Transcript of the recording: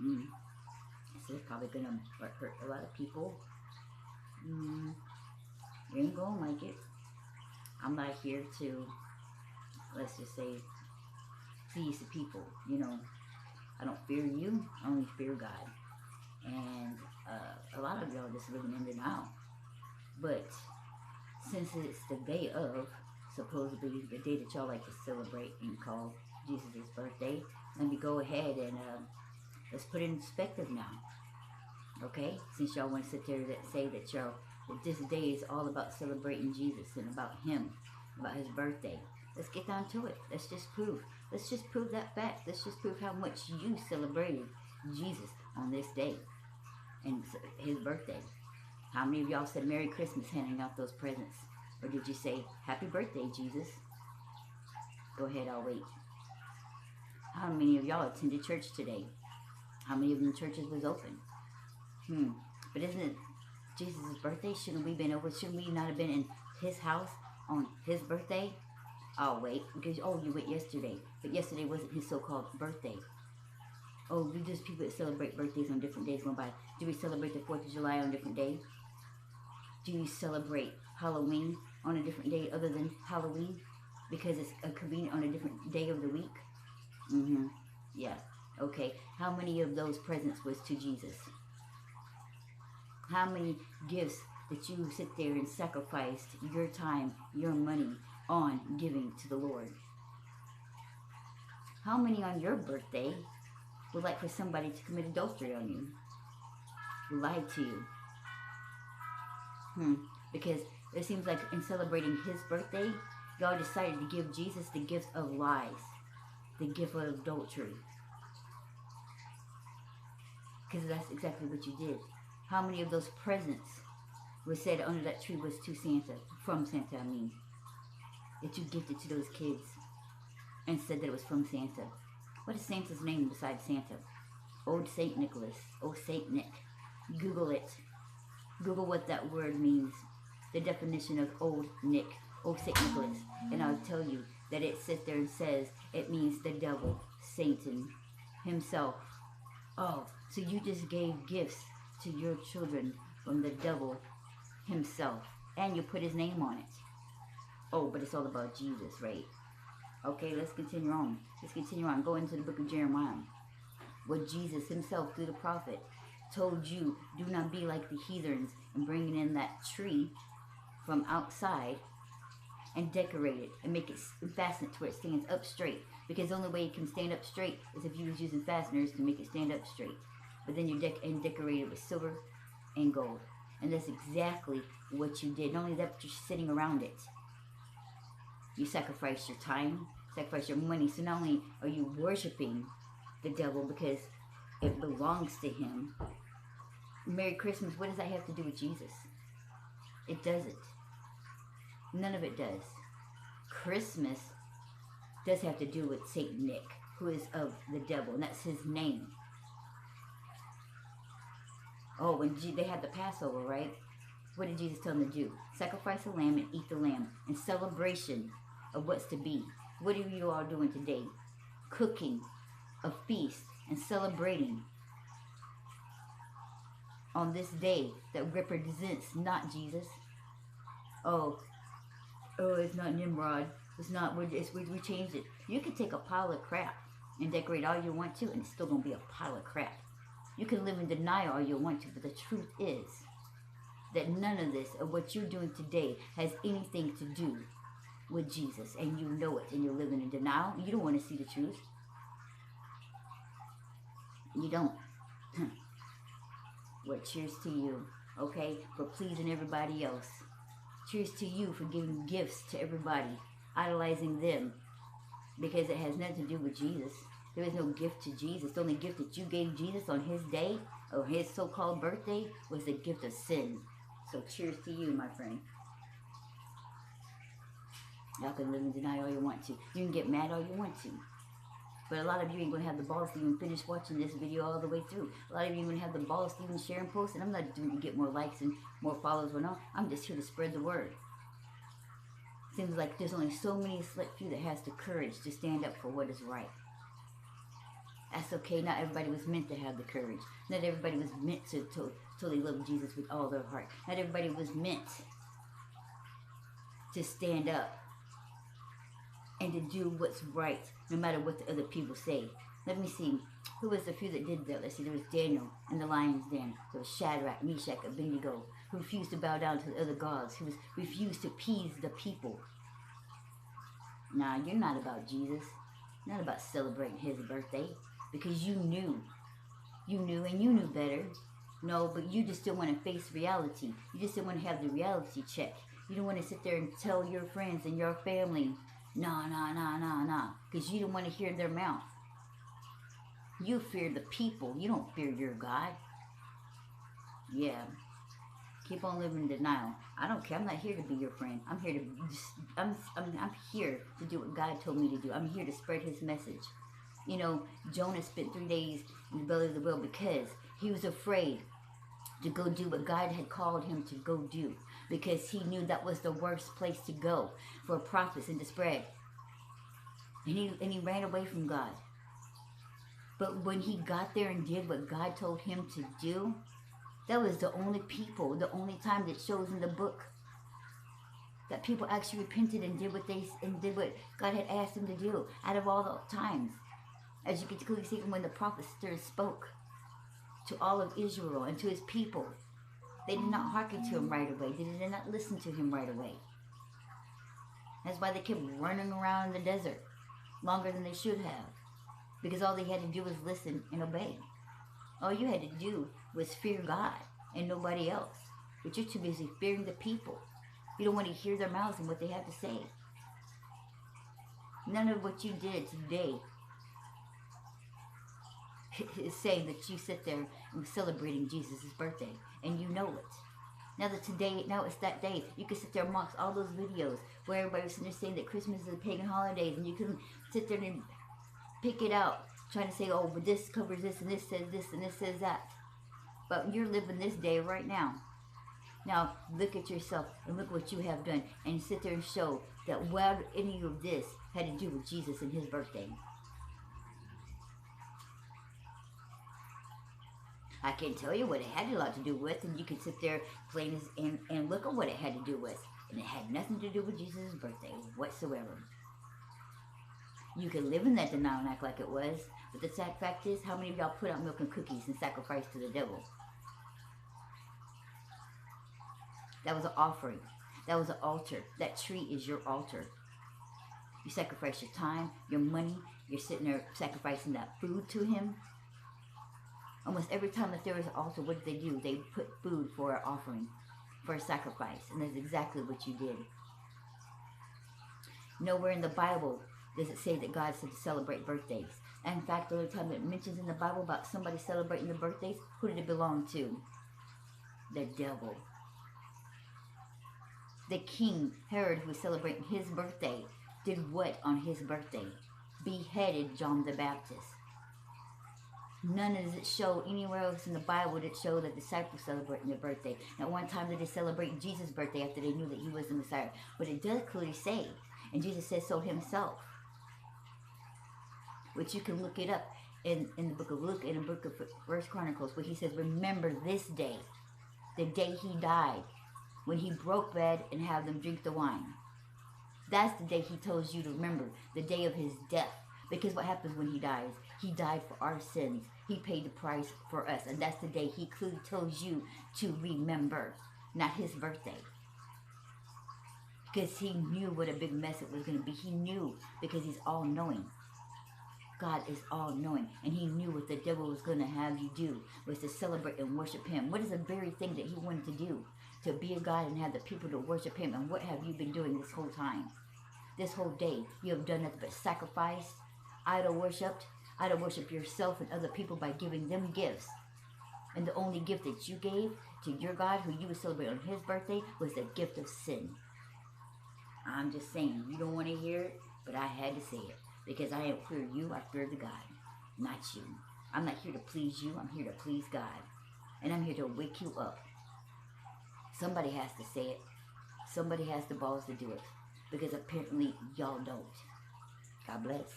Mm. So it's probably gonna hurt a lot of people. Mm. You ain't gonna like it. I'm not here to, let's just say, please the people. You know, I don't fear you. I only fear God. And a lot of y'all just living in denial. But since it's the day of, supposedly the day that y'all like to celebrate and call Jesus' birthday, let me go ahead and let's put it in perspective now. Okay? Since y'all want to sit there and say that y'all that this day is all about celebrating Jesus and about Him, about His birthday. Let's get down to it. Let's just prove. Let's just prove that fact. Let's just prove how much you celebrated Jesus on this day and His birthday. How many of y'all said Merry Christmas handing out those presents? Or did you say Happy Birthday, Jesus? Go ahead, I'll wait. How many of y'all attended church today? How many of them churches was open? But isn't it Jesus' birthday? Shouldn't we been over? Shouldn't we not have been in His house on His birthday? I'll wait because you went yesterday, but yesterday wasn't His so-called birthday. Oh, we just people that celebrate birthdays on different days going by. Do we celebrate the 4th of July on a different day? Do you celebrate Halloween on a different day other than Halloween? Because it's convenient on a different day of the week? Yeah. Okay. How many of those presents was to Jesus? How many gifts that you sit there and sacrificed your time, your money on giving to the Lord? How many on your birthday would like for somebody to commit adultery on you? Who lied to you? Because it seems like in celebrating His birthday, y'all decided to give Jesus the gift of lies, the gift of adultery. Because that's exactly what you did. How many of those presents were said under that tree was to Santa, from Santa, I mean, that you gifted to those kids and said that it was from Santa? What is Santa's name besides Santa? Old Saint Nicholas. Oh, Saint Nick. Google it. Google what that word means. The definition of Old Nick. Oh, Saint Nicholas. And I'll tell you that it sits there and says it means the devil, Satan himself. Oh, so you just gave gifts to your children from the devil himself. And you put his name on it. Oh, but it's all about Jesus, right? Okay, let's continue on. Let's continue on. Go into the book of Jeremiah. What Jesus himself, through the prophet, told you, do not be like the heathens and bringing in that tree from outside and decorate it and make it fasten it to where it stands up straight. Because the only way it can stand up straight is if you was using fasteners to make it stand up straight. But then you decorate it with silver and gold. And that's exactly what you did. Not only that, but you're sitting around it. You sacrifice your time, sacrifice your money. So not only are you worshiping the devil because it belongs to him. Merry Christmas, what does that have to do with Jesus? It doesn't. None of it does. Christmas does have to do with Saint Nick, who is of the devil, and that's his name. Oh, when they had the Passover, right? What did Jesus tell them to do? Sacrifice a lamb and eat the lamb in celebration of what's to be. What are you all doing today? Cooking a feast and celebrating on this day that represents not Jesus. Oh, it's not Nimrod. It's not, we changed it. You can take a pile of crap and decorate all you want to, and it's still going to be a pile of crap. You can live in denial all you want to, but the truth is that none of this, of what you're doing today, has anything to do with Jesus, and you know it, and you're living in denial. You don't want to see the truth. You don't. Well, cheers to you, okay, for pleasing everybody else. Cheers to you for giving gifts to everybody, idolizing them, because it has nothing to do with Jesus. There is no gift to Jesus. The only gift that you gave Jesus on his day, or his so-called birthday, was the gift of sin. So cheers to you, my friend. Y'all can live in denial all you want to. You can get mad all you want to. But a lot of you ain't going to have the balls to even finish watching this video all the way through. A lot of you ain't going to have the balls to even share and post. And I'm not doing to get more likes and more followers or no. I'm just here to spread the word. Seems like there's only so many select few that has the courage to stand up for what is right. That's okay. Not everybody was meant to have the courage. Not everybody was meant to totally love Jesus with all their heart. Not everybody was meant to stand up and to do what's right, no matter what the other people say. Let me see. Who was the few that did that? Let's see. There was Daniel in the lion's den. There was Shadrach, Meshach, Abednego, who refused to bow down to the other gods, who refused to appease the people. Nah, you're not about Jesus. Not about celebrating his birthday. Because you knew. You knew and you knew better. No, but you just still want to face reality. You just still want to have the reality check. You don't want to sit there and tell your friends and your family, nah, nah, nah, nah, nah. Because you don't want to hear their mouth. You fear the people. You don't fear your God. Yeah. Keep on living in denial. I don't care. I'm not here to be your friend. I'm here to I'm here to do what God told me to do. I'm here to spread his message. You know, Jonah spent 3 days in the belly of the whale because he was afraid to go do what God had called him to go do. Because he knew that was the worst place to go for prophets and to spread. And he ran away from God. But when he got there and did what God told him to do, that was the only time that shows in the book that people actually repented and did what God had asked them to do out of all the times. As you can clearly see from when the prophet spoke to all of Israel and to his people, they did not hearken to him right away. They did not listen to him right away. That's why they kept running around in the desert longer than they should have. Because all they had to do was listen and obey. All you had to do was fear God and nobody else. But you're too busy fearing the people. You don't want to hear their mouths and what they have to say. None of what you did today is saying that you sit there and celebrating Jesus' birthday. And you know it. Now it's that day. You can sit there and mock all those videos where everybody's sitting there saying that Christmas is a pagan holidays. And you can sit there and pick it out, trying to say, oh, but this covers this, and this says this, and this says that. But you're living this day right now. Now, look at yourself, and look what you have done, and sit there and show that what any of this had to do with Jesus and his birthday. I can't tell you what it had a lot to do with, and you can sit there plain and look at what it had to do with. And it had nothing to do with Jesus' birthday whatsoever. You can live in that denial and act like it was, but the sad fact is, how many of y'all put out milk and cookies and sacrifice to the devil? That was an offering. That was an altar. That tree is your altar. You sacrifice your time, your money. You're sitting there sacrificing that food to him. Almost every time that there was an altar, what did they do? They put food for an offering, for a sacrifice. And that's exactly what you did. Nowhere in the Bible does it say that God said to celebrate birthdays. And in fact, the only time it mentions in the Bible about somebody celebrating their birthdays, who did it belong to? The devil. The king, Herod, who was celebrating his birthday, did what on his birthday? Beheaded John the Baptist. None does it show anywhere else in the Bible that show that disciples celebrating their birthday. Not one time did they celebrate Jesus' birthday after they knew that he was the Messiah. But it does clearly say, and Jesus says so himself, which you can look it up in the book of Luke and in the book of 1 Chronicles, where he says, remember this day, the day he died, when he broke bread and had them drink the wine. That's the day he tells you to remember, the day of his death. Because what happens when he dies? He died for our sins. He paid the price for us. And that's the day he clearly tells you to remember, not his birthday. Because he knew what a big mess it was going to be. He knew, because he's all-knowing. God is all-knowing. And he knew what the devil was going to have you do, was to celebrate and worship him. What is the very thing that he wanted to do? To be a God and have the people to worship him. And what have you been doing this whole time? This whole day, you have done nothing but sacrifice, idol worship yourself and other people by giving them gifts. And the only gift that you gave to your God, who you would celebrate on his birthday, was the gift of sin. I'm just saying, you don't want to hear it, but I had to say it. Because I don't fear you, I fear the God, not you. I'm not here to please you, I'm here to please God. And I'm here to wake you up. Somebody has to say it. Somebody has the balls to do it. Because apparently y'all don't. God bless.